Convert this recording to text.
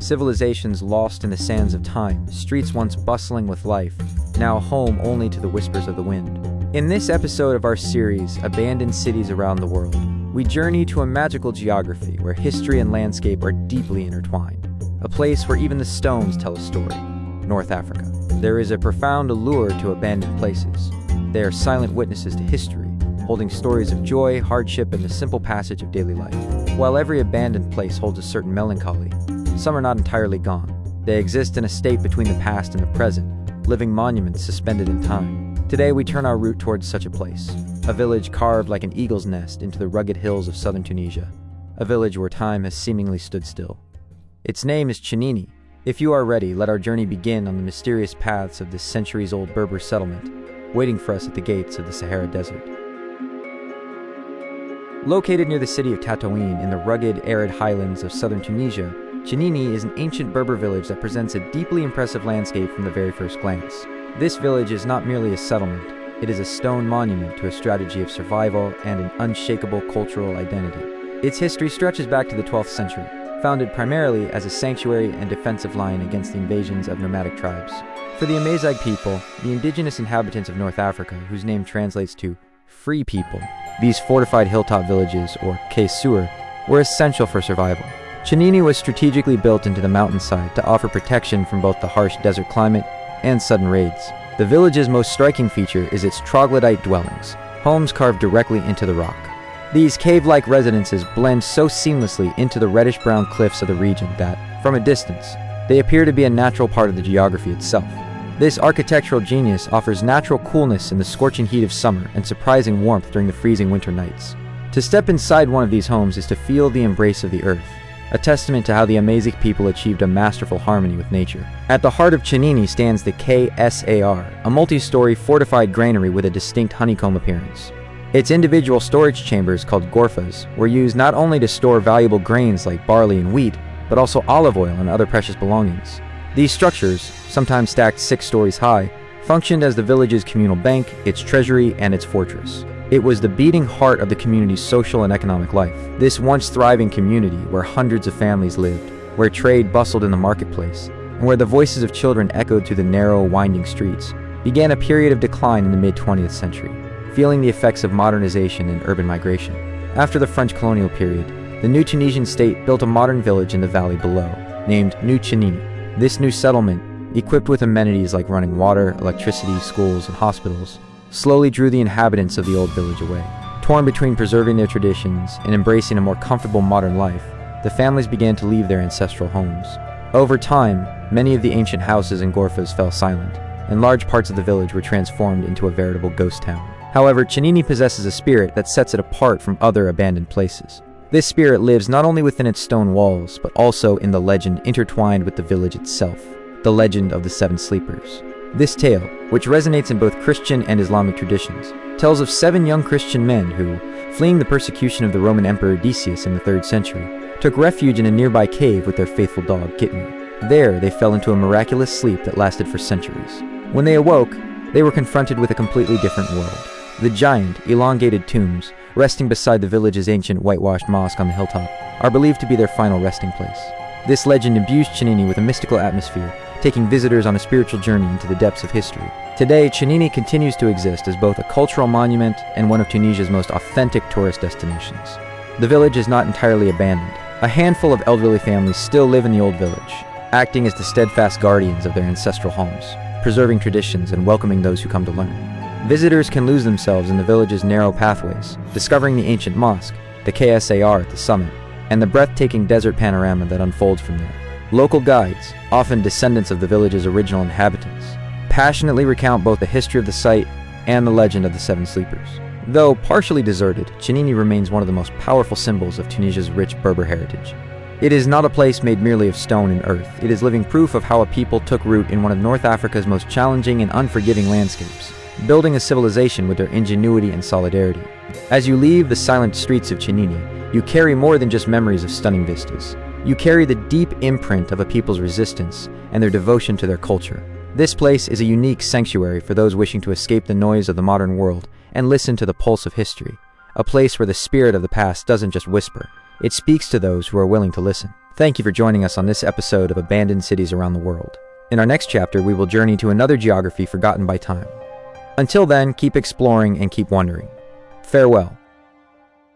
civilizations lost in the sands of time, streets once bustling with life, now home only to the whispers of the wind. In this episode of our series, Abandoned Cities Around the World, we journey to a magical geography where history and landscape are deeply intertwined, a place where even the stones tell a story, North Africa. There is a profound allure to abandoned places. They are silent witnesses to history, holding stories of joy, hardship, and the simple passage of daily life. While every abandoned place holds a certain melancholy, some are not entirely gone. They exist in a state between the past and the present, living monuments suspended in time. Today we turn our route towards such a place, a village carved like an eagle's nest into the rugged hills of southern Tunisia, a village where time has seemingly stood still. Its name is Chenini. If you are ready, let our journey begin on the mysterious paths of this centuries-old Berber settlement, waiting for us at the gates of the Sahara Desert. Located near the city of Tatouine in the rugged, arid highlands of southern Tunisia, Chenini is an ancient Berber village that presents a deeply impressive landscape from the very first glance. This village is not merely a settlement, it is a stone monument to a strategy of survival and an unshakable cultural identity. Its history stretches back to the 12th century, founded primarily as a sanctuary and defensive line against the invasions of nomadic tribes. For the Amazigh people, the indigenous inhabitants of North Africa, whose name translates to free people, these fortified hilltop villages, or Kesur, were essential for survival. Chenini was strategically built into the mountainside to offer protection from both the harsh desert climate and sudden raids. The village's most striking feature is its troglodyte dwellings, homes carved directly into the rock. These cave-like residences blend so seamlessly into the reddish-brown cliffs of the region that, from a distance, they appear to be a natural part of the geography itself. This architectural genius offers natural coolness in the scorching heat of summer and surprising warmth during the freezing winter nights. To step inside one of these homes is to feel the embrace of the earth, a testament to how the Amazigh people achieved a masterful harmony with nature. At the heart of Chenini stands the KSAR, a multi-story fortified granary with a distinct honeycomb appearance. Its individual storage chambers, called ghorfas, were used not only to store valuable grains like barley and wheat, but also olive oil and other precious belongings. These structures, sometimes stacked 6 stories high, functioned as the village's communal bank, its treasury, and its fortress. It was the beating heart of the community's social and economic life. This once thriving community, where hundreds of families lived, where trade bustled in the marketplace, and where the voices of children echoed through the narrow, winding streets, began a period of decline in the mid-20th century, feeling the effects of modernization and urban migration. After the French colonial period, the new Tunisian state built a modern village in the valley below, named New Chenini. This new settlement, equipped with amenities like running water, electricity, schools, and hospitals, slowly drew the inhabitants of the old village away. Torn between preserving their traditions and embracing a more comfortable modern life, the families began to leave their ancestral homes. Over time, many of the ancient houses and ghorfas fell silent, and large parts of the village were transformed into a veritable ghost town. However, Chenini possesses a spirit that sets it apart from other abandoned places. This spirit lives not only within its stone walls, but also in the legend intertwined with the village itself, the legend of the 7 sleepers. This tale, which resonates in both Christian and Islamic traditions, tells of 7 young Christian men who, fleeing the persecution of the Roman Emperor Decius in the 3rd century, took refuge in a nearby cave with their faithful dog, Gitmi. There, they fell into a miraculous sleep that lasted for centuries. When they awoke, they were confronted with a completely different world. The giant, elongated tombs, resting beside the village's ancient whitewashed mosque on the hilltop, are believed to be their final resting place. This legend imbues Chenini with a mystical atmosphere, taking visitors on a spiritual journey into the depths of history. Today, Chenini continues to exist as both a cultural monument and one of Tunisia's most authentic tourist destinations. The village is not entirely abandoned. A handful of elderly families still live in the old village, acting as the steadfast guardians of their ancestral homes, preserving traditions and welcoming those who come to learn. Visitors can lose themselves in the village's narrow pathways, discovering the ancient mosque, the KSAR at the summit, and the breathtaking desert panorama that unfolds from there. Local guides, often descendants of the village's original inhabitants, passionately recount both the history of the site and the legend of the 7 sleepers. Though partially deserted, Chenini remains one of the most powerful symbols of Tunisia's rich Berber heritage. It is not a place made merely of stone and earth. It is living proof of how a people took root in one of North Africa's most challenging and unforgiving landscapes, building a civilization with their ingenuity and solidarity. As you leave the silent streets of Chenini, you carry more than just memories of stunning vistas. You carry the deep imprint of a people's resistance and their devotion to their culture. This place is a unique sanctuary for those wishing to escape the noise of the modern world and listen to the pulse of history, a place where the spirit of the past doesn't just whisper, it speaks to those who are willing to listen. Thank you for joining us on this episode of Abandoned Cities Around the World. In our next chapter, we will journey to another geography forgotten by time. Until then, keep exploring and keep wondering. Farewell.